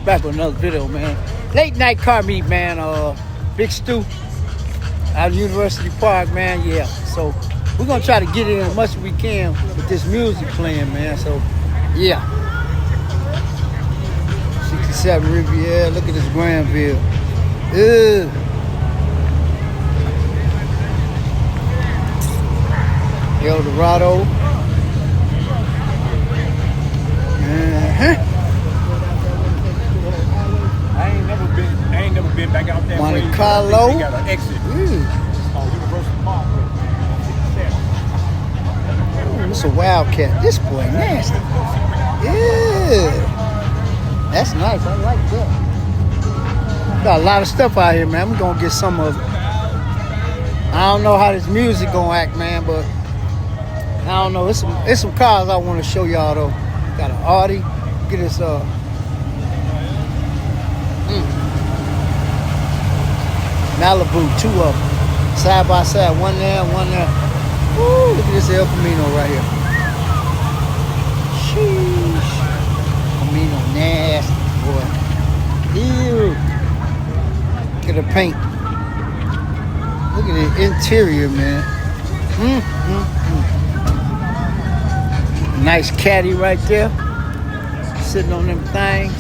back with another video, man. Late night car meet, man. Big Stu out of University Park, man. Yeah. So we're gonna try to get in as much as we can with this music playing, man. So yeah. 67 Riviera. Look at this Granville. Ew. El Dorado. I ain't never been back out there. Monte Carlo. They got an exit. University Park. It's a Wildcat. This boy nasty. Yeah. That's nice. I like that. Got a lot of stuff out here, man. We're gonna get some of it. I don't know how this music gonna act, man, but I don't know. It's some cars I want to show y'all though. Got an Audi. Get this Malibu, 2 of them. Side by side, one there, one there. Woo, look at this El Camino right here. Sheesh. Camino nasty, boy. Ew. Look at the paint. Look at the interior, man. Nice caddy right there. Sitting on them things.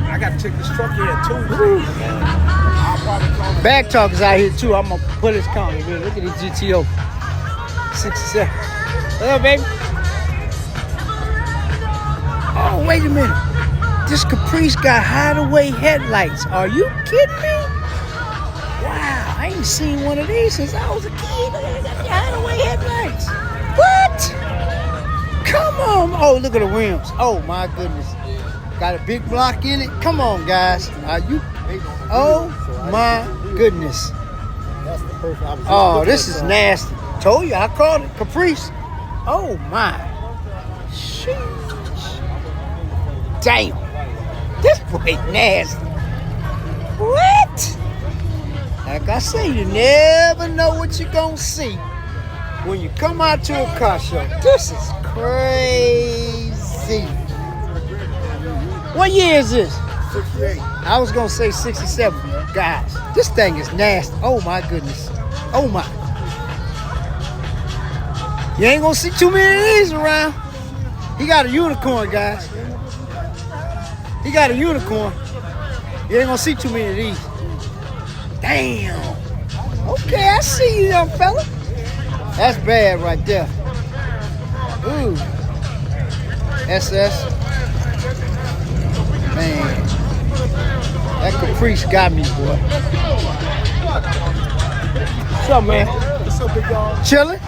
I got to take this truck here too. Bag talk is out here too. I'm gonna put his counter. Look at the GTO. 67. Hello, baby. Oh, wait a minute. This Caprice got hideaway headlights. Are you kidding me? Wow, I ain't seen one of these since I was a kid. Look at the hideaway headlights. What? Come on. Oh, look at the rims. Oh, my goodness. Got a big block in it. Come on, guys. Are you? Oh, my goodness. Oh, this is nasty. Told you, I called it Caprice. Oh, my. Sheesh. Damn. This boy nasty. What? Like I say, you never know what you're going to see when you come out to a car show. This is crazy. What year is this? 68. I was going to say 67. Guys, this thing is nasty. Oh, my goodness. Oh, my. You ain't going to see too many of these around. He got a unicorn, guys. He got a unicorn. You ain't going to see too many of these. Damn. Okay, I see you, young fella. That's bad right there. Ooh. SS. Man. That Caprice got me, boy. What's up, man? What's up, big dog? Chilling.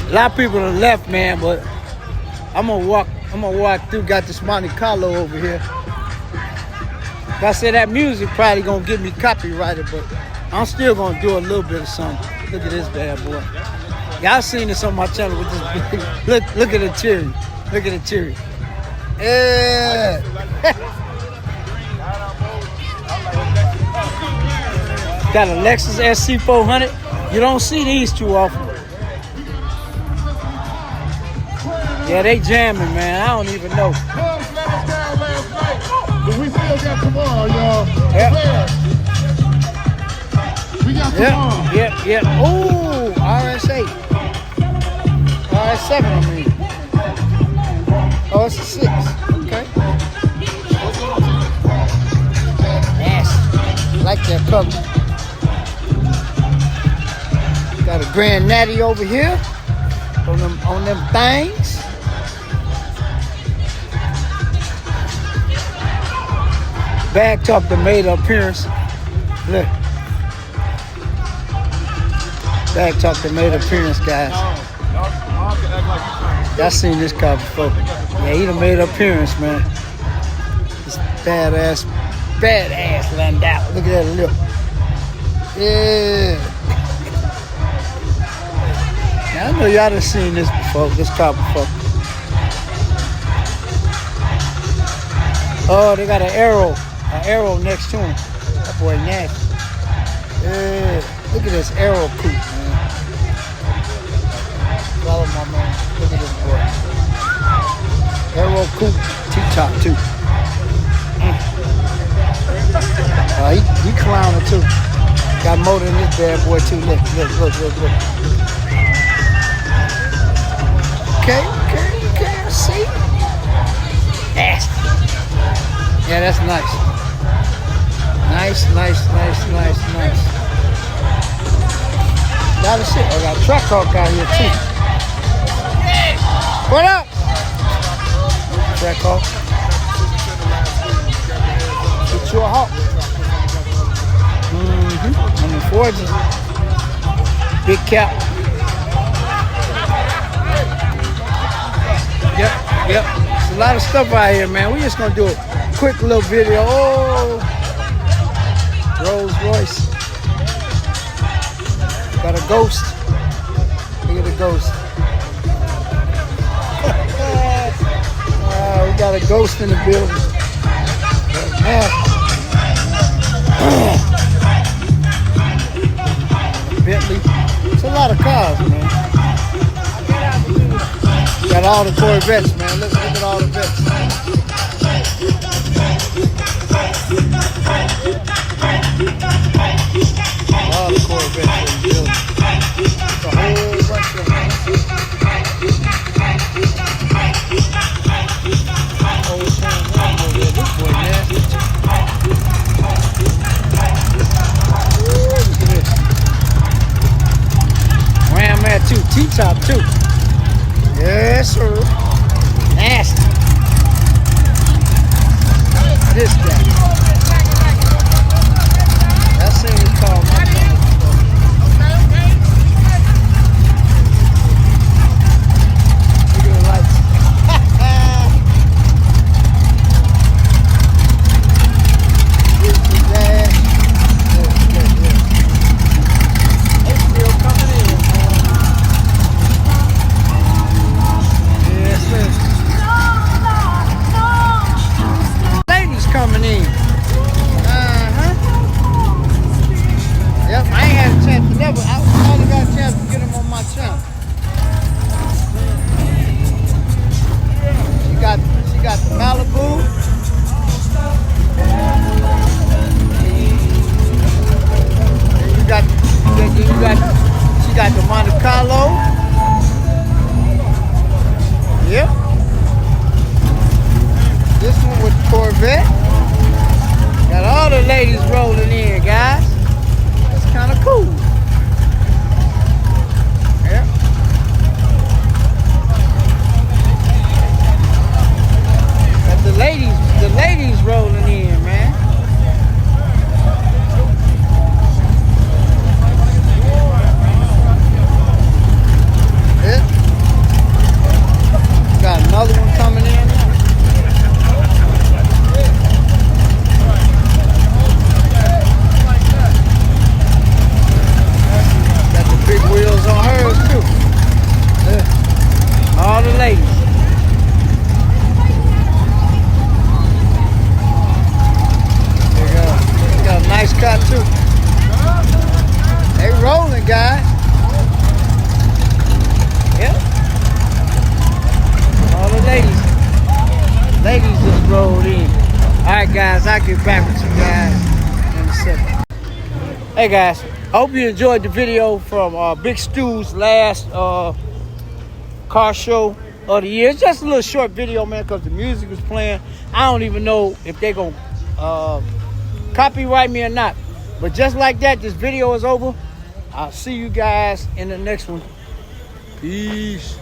A lot of people have left, man, but I'm gonna walk through. Got this Monte Carlo over here. Like I said, that music probably gonna get me copyrighted, but I'm still gonna do a little bit of something. Look at this bad boy. Y'all seen this on my channel with this big, look at the cherry. Look at the cherry. Yeah. Got a Lexus SC400. You don't see these too often. Yeah, they jamming, man. I don't even know. But we still got tomorrow, y'all. Yep. We got tomorrow. Yep. Ooh, RS8. RS7, I mean. Oh, it's a 6. Okay. Nasty. Like that color. Got a Grand Natty over here on them things. Bag top that made an appearance. Look. Bag top that made an appearance, guys. Y'all seen this car before. Yeah, he done made an appearance, man. This badass Landau. Look at that lip. Yeah. Now, I know y'all done seen this before, this car before. Oh, they got an arrow next to him. That boy nasty. Yeah. Look at this arrow coupe, man. Follow my man. Look at this boy. Aero coupe T-top too. He clowning too. Got motor in this bad boy too. Look. Okay, I see. Nasty. Yeah, that's nice. Nice. Got a shit. I got a truck hawk out here too. What up? Track hawk. Get you a hawk. On the Fords. Big cap. Yep. It's a lot of stuff out here, man. We just gonna do a quick little video. Oh, Rolls Royce. Got a ghost. Look at the ghost. We got a ghost in the building. Bentley. It's a lot of cars, man. Got all the Corvettes, man. Look at all the vets. All the Corvettes in the building. It's a whole bunch of them. This boy nasty. Ooh, look at this. Ram at too. T-top too. Yes, sir. Nasty. This guy. That thing is called my phone. Look at the lights. This is that. They still coming in, man. Yes, sir. Ladies coming in. Yep, I ain't had a chance to never. I only got a chance to get them on my channel. She got the Malibu. She got the Monte Carlo. Yep. This one with the Corvette. Got all the ladies rolling in, guys. It's kind of cool. Yep. Got the ladies rolling in, man. Yep. Got another one coming in now. Got the big wheels on hers too. Yeah. All the ladies. There you go. Got a nice car too. They rolling, guys. Yep. All the ladies just rolled in. Alright guys, I'll get back with you guys in a second. Hey guys, I hope you enjoyed the video from Big Stu's last car show of the year. It's just a little short video, man, because the music was playing. I don't even know if they're going to copyright me or not. But just like that, this video is over. I'll see you guys in the next one. Peace.